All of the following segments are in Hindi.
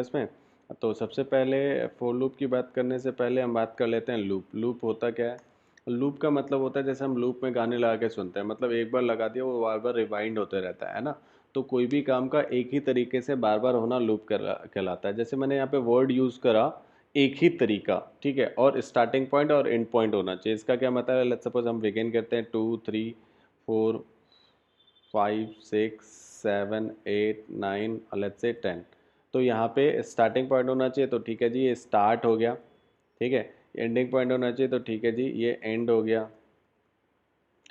इसमें। तो सबसे पहले फॉर लूप की बात करने से पहले हम बात कर लेते हैं लूप। लूप होता क्या है? लूप का मतलब होता है जैसे हम लूप में गाने लगा के सुनते हैं, मतलब एक बार लगा दिया वो बार बार रिवाइंड होते रहता है ना। तो कोई भी काम का एक ही तरीके से बार बार होना लूप कहलाता है। जैसे मैंने यहाँ पे वर्ड यूज़ करा एक ही तरीका, ठीक है, और स्टार्टिंग पॉइंट और एंड पॉइंट होना चाहिए। इसका क्या मतलब है? लेट्स सपोज हम बिगिन करते हैं 2 3 4 5 6 7 8 9 लेट्स से 10। तो यहाँ पे स्टार्टिंग पॉइंट होना चाहिए, तो ठीक है जी ये स्टार्ट हो गया, ठीक है। एंडिंग पॉइंट होना चाहिए, तो ठीक है जी ये एंड हो गया,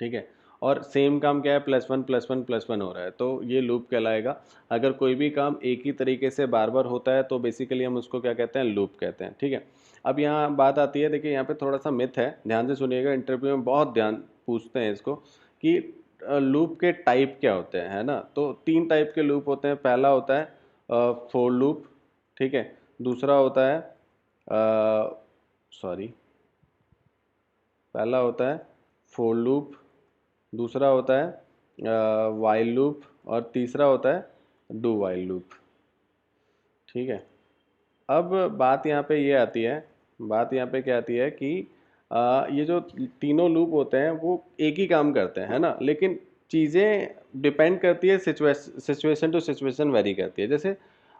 ठीक है। और सेम काम क्या है? +1 +1 +1 हो रहा है, तो ये लूप कहलाएगा। अगर कोई भी काम एक ही तरीके से बार बार होता है तो बेसिकली हम उसको क्या कहते हैं? लूप कहते हैं, ठीक है। अब यहाँ बात आती है, देखिए यहाँ पे थोड़ा सा मिथ है, ध्यान से सुनिएगा, इंटरव्यू में बहुत ध्यान पूछते हैं इसको कि लूप के टाइप क्या होते हैं, है ना। तो 3 टाइप के लूप होते हैं। पहला होता है फोर लूप, ठीक है। दूसरा होता है सॉरी पहला होता है फोर लूप, दूसरा होता है वाइल लूप, और तीसरा होता है डू वाइल लूप, ठीक है। अब बात यहाँ पे ये आती है, बात यहाँ पे क्या आती है कि ये जो तीनों लूप होते हैं वो एक ही काम करते हैं, है ना, लेकिन चीज़ें डिपेंड करती है, सिचुएशन टू सिचुएशन वेरी करती है। जैसे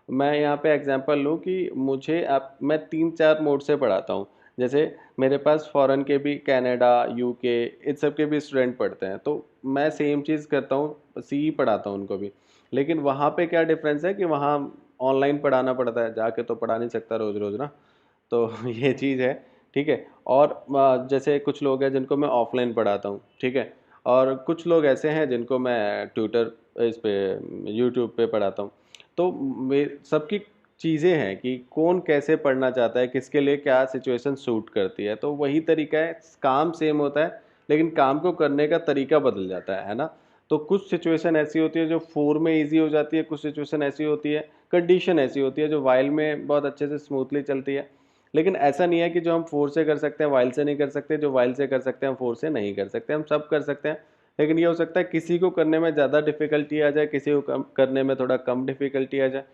मैं यहाँ पे एग्जांपल लूँ कि मुझे आप मैं 3-4 मोड से पढ़ाता हूँ। जैसे मेरे पास फॉरेन के भी, कनाडा, यूके, इन सब के भी स्टूडेंट पढ़ते हैं, तो मैं सेम चीज़ करता हूँ, सी पढ़ाता हूँ उनको भी। लेकिन वहाँ पे क्या डिफरेंस है कि वहाँ ऑनलाइन पढ़ाना पड़ता है, जाके तो पढ़ा नहीं सकता रोज़ रोज़ ना। तो ये चीज़ है, ठीक है। और जैसे कुछ लोग हैं जिनको मैं ऑफलाइन पढ़ाता हूँ, ठीक है, और कुछ लोग ऐसे हैं जिनको मैं ट्यूटर इस पे यूट्यूब पे पढ़ाता हूँ। तो मे सबकी चीज़ें हैं कि कौन कैसे पढ़ना चाहता है, किसके लिए क्या सिचुएशन सूट करती है, तो वही तरीका है। काम सेम होता है, लेकिन काम को करने का तरीका बदल जाता है ना। तो कुछ सिचुएशन ऐसी होती है जो फोर में ईजी हो जाती है, कुछ सिचुएशन ऐसी होती है, कंडीशन ऐसी होती है जो वाइल में बहुत अच्छे से स्मूथली चलती है। लेकिन ऐसा नहीं है कि जो हम फोर से कर सकते हैं वाइल से नहीं कर सकते, जो वाइल से कर सकते हैं हम फोर से नहीं कर सकते, हम सब कर सकते हैं। लेकिन ये हो सकता है किसी को करने में ज़्यादा डिफ़िकल्टी आ जाए, किसी को कम करने में थोड़ा कम डिफ़िकल्टी आ जाए।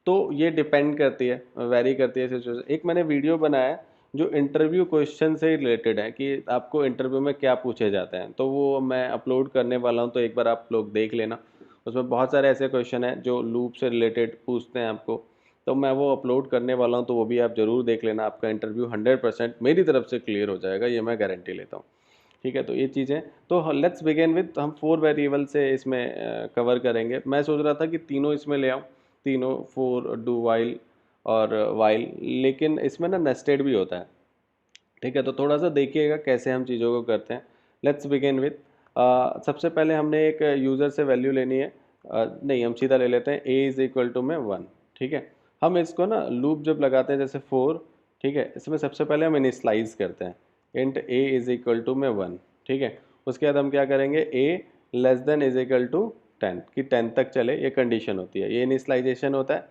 तो ये डिपेंड करती है, वेरी करती है सिचुएशन। एक मैंने वीडियो बनाया है जो इंटरव्यू क्वेश्चन से रिलेटेड है कि आपको इंटरव्यू में क्या पूछे जाते हैं, तो वो मैं अपलोड करने वाला हूँ, तो एक बार आप लोग देख लेना। उसमें बहुत सारे ऐसे क्वेश्चन हैं जो लूप से रिलेटेड पूछते हैं आपको, तो मैं वो अपलोड करने वाला हूँ, तो वो भी आप ज़रूर देख लेना। आपका इंटरव्यू 100% मेरी तरफ से क्लियर हो जाएगा, ये मैं गारंटी लेता हूँ, ठीक है। तो ये चीज़ें, तो लेट्स बिगिन विद, हम 4 वेरिएबल से इसमें कवर करेंगे। मैं सोच रहा था कि तीनों इसमें ले आऊँ, तीनों फोर, डू वाइल और वाइल, लेकिन इसमें ना नेस्टेड भी होता है, ठीक है। तो थोड़ा सा देखिएगा कैसे हम चीज़ों को करते हैं। लेट्स बिगिन विथ, सबसे पहले हमने एक यूज़र से वैल्यू लेनी है। नहीं, हम सीधा ले लेते हैं ए इज़ इक्वल टू में 1, ठीक है। हम इसको ना लूप जब लगाते हैं जैसे 4, ठीक है, इसमें सबसे पहले हम इनिशलाइज करते हैं int a is equal to में 1, ठीक है। उसके बाद हम क्या करेंगे, a less than is equal to 10, कि 10 तक चले, ये कंडीशन होती है, ये इनिशलाइजेशन होता है।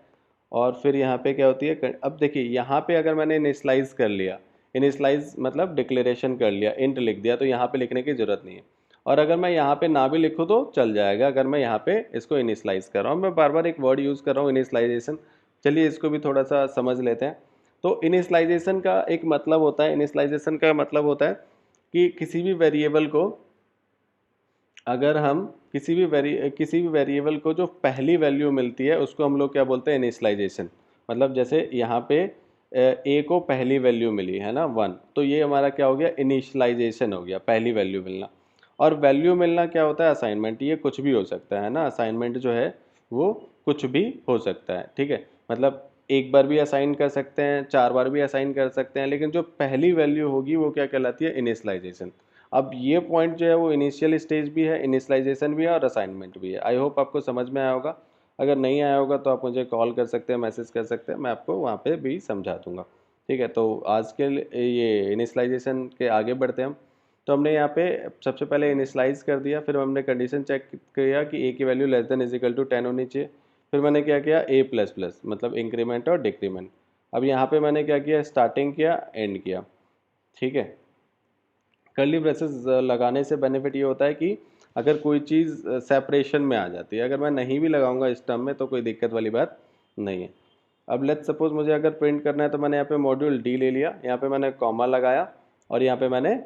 और फिर यहाँ पे क्या होती है, अब देखिए यहाँ पे अगर मैंने इनिशलाइज कर लिया, इनिशलाइज मतलब डिक्लेरेशन कर लिया, इंट लिख दिया, तो यहाँ पे लिखने की ज़रूरत नहीं है। और अगर मैं यहाँ पे ना भी लिखूँ तो चल जाएगा, अगर मैं यहाँ पे इसको इनिशलाइज कर रहा हूँ। मैं बार बार एक वर्ड यूज़ कर रहा हूँ, इनिशलाइजेशन। चलिए इसको भी थोड़ा सा समझ लेते हैं। तो इनिशलाइजेशन का एक मतलब होता है, इनिशलाइजेशन का मतलब होता है कि किसी भी वेरिएबल को, अगर हम किसी भी वेरिएबल को जो पहली वैल्यू मिलती है उसको हम लोग क्या बोलते हैं, इनिशलाइजेशन। मतलब जैसे यहाँ पे ए को पहली वैल्यू मिली है ना 1, तो ये हमारा क्या हो गया, इनिशलाइजेशन हो गया, पहली वैल्यू मिलना। और वैल्यू मिलना क्या होता है, असाइनमेंट। ये कुछ भी हो सकता है ना, असाइनमेंट जो है वो कुछ भी हो सकता है, ठीक है। मतलब एक बार भी असाइन कर सकते हैं, 4 बार भी असाइन कर सकते हैं, लेकिन जो पहली वैल्यू होगी वो क्या कहलाती है, इनिशलाइजेशन। अब ये पॉइंट जो है वो इनिशियल स्टेज भी है, इनिशलाइजेशन भी है और असाइनमेंट भी है। आई होप आपको समझ में आया होगा। अगर नहीं आया होगा तो आप मुझे कॉल कर सकते हैं, मैसेज कर सकते हैं, मैं आपको वहाँ पे भी समझा दूंगा, ठीक है। तो आज के ये इनिशलाइजेशन के आगे बढ़ते हैं हम। तो हमने यहाँ पे सबसे पहले इनिशलाइज कर दिया, फिर हमने कंडीशन चेक किया कि ए की value less than is equal to 10 होनी चाहिए। फिर मैंने क्या किया, ए प्लस प्लस मतलब इंक्रीमेंट और डिक्रीमेंट। अब यहाँ पे मैंने क्या किया, स्टार्टिंग किया, एंड किया, ठीक है। कर्ली ब्रेसेस लगाने से बेनिफिट ये होता है कि अगर कोई चीज़ सेपरेशन में आ जाती है, अगर मैं नहीं भी लगाऊंगा इस टर्म में तो कोई दिक्कत वाली बात नहीं है। अब लेट्स सपोज मुझे अगर प्रिंट करना है तो मैंने यहाँ पे मॉड्यूल डी ले लिया, यहाँ पे मैंने कॉमा लगाया और यहाँ पे मैंने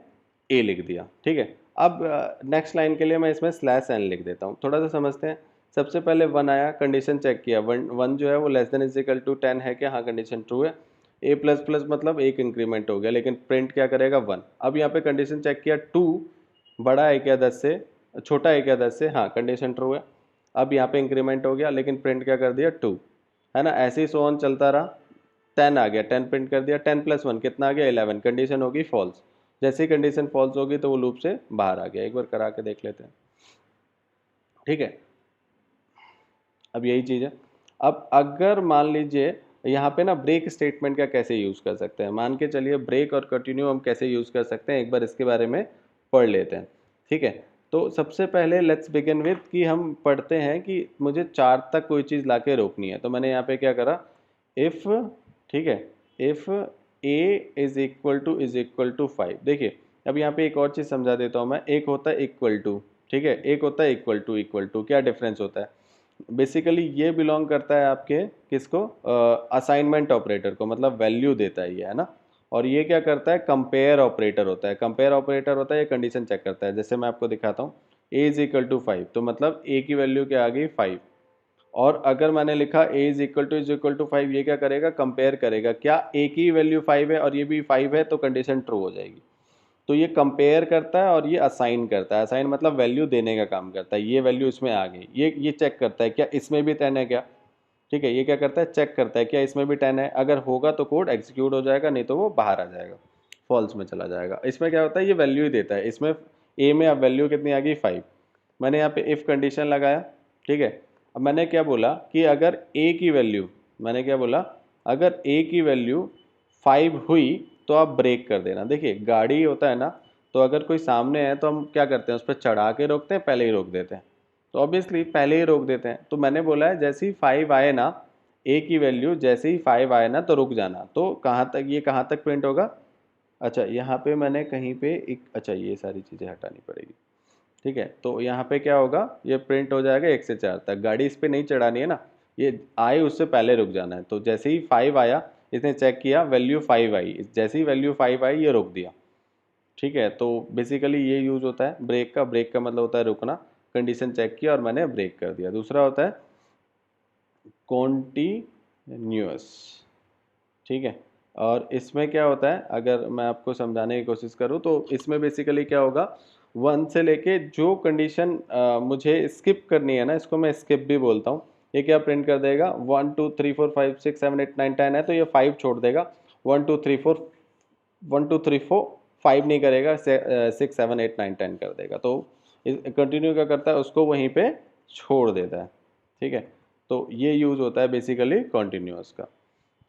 ए लिख दिया, ठीक है। अब नेक्स्ट लाइन के लिए मैं इसमें स्लैश एन लिख देता हूँ। थोड़ा सा समझते हैं। सबसे पहले वन आया, कंडीशन चेक किया, वन जो है वो less than is equal to 10 है क्या, हाँ कंडीशन ट्रू है। ए प्लस प्लस मतलब एक इंक्रीमेंट हो गया, लेकिन प्रिंट क्या करेगा 1। अब यहाँ पे कंडीशन चेक किया 2 बड़ा है क्या 10 से, छोटा है क्या 10 से, हाँ कंडीशन ट्रू है। अब यहाँ पे इंक्रीमेंट हो गया, लेकिन प्रिंट क्या कर दिया 2, है ना। ऐसे ही सो ऑन चलता रहा, 10 आ गया, 10 प्रिंट कर दिया, 10 प्लस 1 कितना आ गया 11, कंडीशन होगी फॉल्स। जैसे ही कंडीशन फॉल्स होगी तो वो लूप से बाहर आ गया। एक बार करा के देख लेते हैं, ठीक है। अब यही चीज़ है। अब अगर मान लीजिए यहाँ पे ना ब्रेक स्टेटमेंट का कैसे यूज़ कर सकते हैं, मान के चलिए ब्रेक और कंटिन्यू हम कैसे यूज़ कर सकते हैं, एक बार इसके बारे में पढ़ लेते हैं, ठीक है। तो सबसे पहले लेट्स बिगिन विथ कि हम पढ़ते हैं कि मुझे 4 तक कोई चीज़ लाके रोकनी है। तो मैंने यहाँ पे क्या करा, इफ़, ठीक है, if a is equal to 5। देखिए अब यहाँ पे एक और चीज़ समझा देता हूँ मैं। एक होता है इक्वल टू, ठीक है, एक होता है इक्वल टू। क्या डिफरेंस होता है, बेसिकली ये बिलोंग करता है आपके किसको, असाइनमेंट ऑपरेटर को, मतलब वैल्यू देता है ये, है ना। और ये क्या करता है, कंपेयर ऑपरेटर होता है। कंपेयर ऑपरेटर होता है, ये कंडीशन चेक करता है। जैसे मैं आपको दिखाता हूँ, ए इज इक्वल टू 5, तो मतलब ए की वैल्यू क्या आ गई 5। और अगर मैंने लिखा ए इज इक्वल टू 5, ये क्या करेगा, कंपेयर करेगा, क्या ए की वैल्यू 5 है और ये भी 5 है, तो कंडीशन ट्रू हो जाएगी। तो ये कंपेयर करता है और ये असाइन करता है। असाइन मतलब वैल्यू देने का काम करता है। ये वैल्यू इसमें आ गई, ये चेक करता है क्या इसमें भी 10 है क्या, ठीक है। ये क्या करता है, चेक करता है क्या इसमें भी 10 है। अगर होगा तो कोड एग्जीक्यूट हो जाएगा, नहीं तो वो बाहर आ जाएगा, फॉल्स में चला जाएगा। इसमें क्या होता है, ये वैल्यू ही देता है। इसमें ए में अब वैल्यू कितनी आ गई 5। मैंने यहाँ पे इफ़ कंडीशन लगाया, ठीक है। अब मैंने क्या बोला कि अगर ए की वैल्यू, मैंने क्या बोला, अगर ए की वैल्यू 5 हुई तो आप ब्रेक कर देना। देखिए गाड़ी होता है ना, तो अगर कोई सामने है तो हम क्या करते हैं, उस पर चढ़ा के रोकते हैं, पहले ही रोक देते हैं। तो ऑब्वियसली पहले ही रोक देते हैं। तो मैंने बोला है जैसे ही 5 आए ना, ए की वैल्यू जैसे ही 5 आए ना तो रुक जाना। तो कहाँ तक, ये कहाँ तक प्रिंट होगा, अच्छा यहाँ पे मैंने कहीं पे एक, अच्छा ये सारी चीज़ें हटानी पड़ेगी, ठीक है। तो यहाँ पे क्या होगा, ये प्रिंट हो जाएगा 1 से 4 तक। गाड़ी इस पर नहीं चढ़ानी है ना, ये आए उससे पहले रुक जाना है। तो जैसे ही 5 आया, इसने चेक किया वैल्यू 5 आई, जैसे ही वैल्यू 5 आई ये रोक दिया, ठीक है। तो बेसिकली ये यूज़ होता है ब्रेक का। ब्रेक का मतलब होता है रुकना। कंडीशन चेक किया और मैंने ब्रेक कर दिया। दूसरा होता है कॉन्टिन्यूअस, ठीक है। और इसमें क्या होता है, अगर मैं आपको समझाने की कोशिश करूँ तो इसमें बेसिकली क्या होगा, 1 से लेके जो कंडीशन मुझे स्किप करनी है ना, इसको मैं स्किप भी बोलता हूँ। ये क्या प्रिंट कर देगा, 1 2 3 4 5 6 7 8 9 10 है तो ये 5 छोड़ देगा। 1 2 3 4, 1 2 3 4, 5 नहीं करेगा, 6 7 8 9 10 कर देगा। तो कंटिन्यू क्या करता है, उसको वहीं पे छोड़ देता है, ठीक है। तो ये यूज़ होता है बेसिकली कॉन्टिन्यूअस का,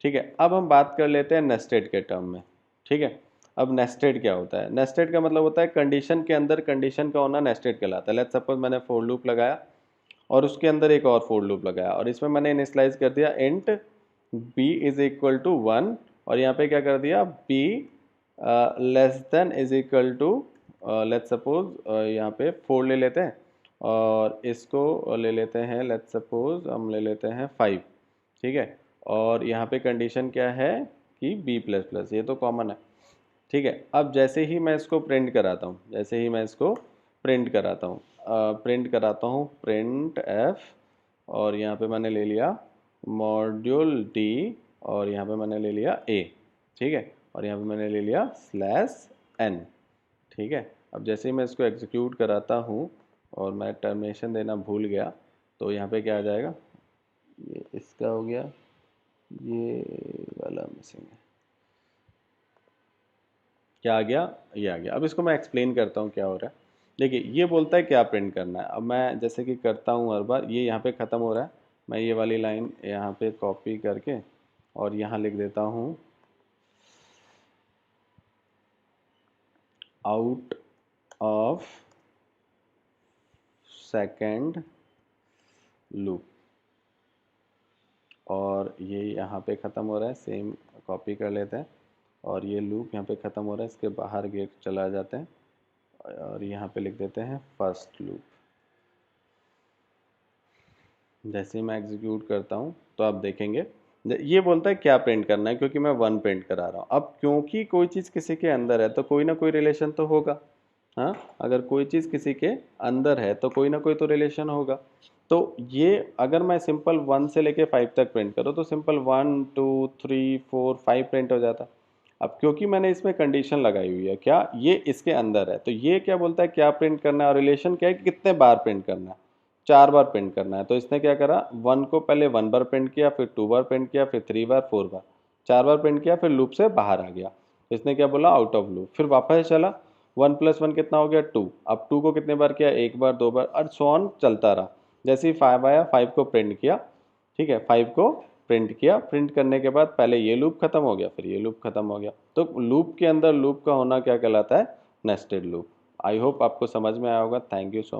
ठीक है। अब हम बात कर लेते हैं नेस्टेड के टर्म में, ठीक है। अब नेस्टेड क्या होता है, नेस्टेड का मतलब होता है कंडीशन के अंदर कंडीशन का होना नेस्टेड कहलाता है। लेट्स सपोज मैंने फॉर लूप लगाया और उसके अंदर एक और फॉर लूप लगाया और इसमें मैंने इनिशियलाइज कर दिया int b is equal to 1 और यहाँ पे क्या कर दिया b less than is equal to, let's suppose यहाँ पे 4 ले लेते हैं और इसको ले लेते हैं, लेट्स सपोज हम ले लेते हैं 5, ठीक है। और यहाँ पे कंडीशन क्या है कि बी प्लस प्लस, ये तो कॉमन है, ठीक है। अब जैसे ही मैं इसको प्रिंट कराता हूँ, जैसे ही मैं इसको प्रिंट कराता हूँ, प्रिंट एफ और यहाँ पे मैंने ले लिया मॉड्यूल डी और यहाँ पे मैंने ले लिया ए, ठीक है। और यहाँ पे मैंने ले लिया स्लैश एन, ठीक है। अब जैसे ही मैं इसको एग्जीक्यूट कराता हूँ और मैं टर्मिनेशन देना भूल गया तो यहाँ पे क्या आ जाएगा, ये इसका हो गया, ये वाला मिसिंग है, क्या आ गया, ये आ गया। अब इसको मैं एक्सप्लेन करता हूँ क्या हो रहा है। देखिए ये बोलता है क्या प्रिंट करना है। अब मैं जैसे कि करता हूँ हर बार, ये यहाँ पे ख़त्म हो रहा है, मैं ये वाली लाइन यहाँ पे कॉपी करके और यहाँ लिख देता हूँ आउट ऑफ सेकंड लूप और ये यहाँ पे ख़त्म हो रहा है, सेम कॉपी कर लेते हैं और ये लूप यहाँ पे ख़त्म हो रहा है, इसके बाहर गेट चला जाते हैं और यहाँ पे लिख देते हैं फर्स्ट लूप। जैसे ही मैं एग्जीक्यूट करता हूँ तो आप देखेंगे ये बोलता है क्या प्रिंट करना है, क्योंकि मैं 1 प्रिंट करा रहा हूँ। अब क्योंकि कोई चीज़ किसी के अंदर है तो कोई ना कोई रिलेशन तो होगा। हाँ, अगर कोई चीज़ किसी के अंदर है तो कोई ना कोई तो रिलेशन होगा। तो ये अगर मैं सिंपल 1 से लेके 5 तक प्रिंट करूँ तो सिंपल 1 2 3 4 5 प्रिंट हो जाता। अब क्योंकि मैंने इसमें कंडीशन लगाई हुई है, क्या ये इसके अंदर है, तो ये क्या बोलता है क्या प्रिंट करना है, और रिलेशन क्या है कि कितने बार प्रिंट करना है, 4 बार प्रिंट करना है। तो इसने क्या करा, 1 को पहले 1 बार प्रिंट किया, फिर 2 बार प्रिंट किया, फिर 3 बार, 4 बार, 4 बार प्रिंट किया, फिर लूप से बाहर आ गया। इसने क्या बोला, आउट ऑफ लूप। फिर वापस चला, 1 + 1 कितना हो गया 2। अब 2 को कितने बार किया, 1 बार, 2 बार, और सो ऑन चलता रहा। जैसे ही 5 आया, 5 को प्रिंट किया, ठीक है, 5 को प्रिंट किया। प्रिंट करने के बाद पहले ये लूप खत्म हो गया, फिर ये लूप खत्म हो गया। तो लूप के अंदर लूप का होना क्या कहलाता है, नेस्टेड लूप। आई होप आपको समझ में आया होगा। Thank you so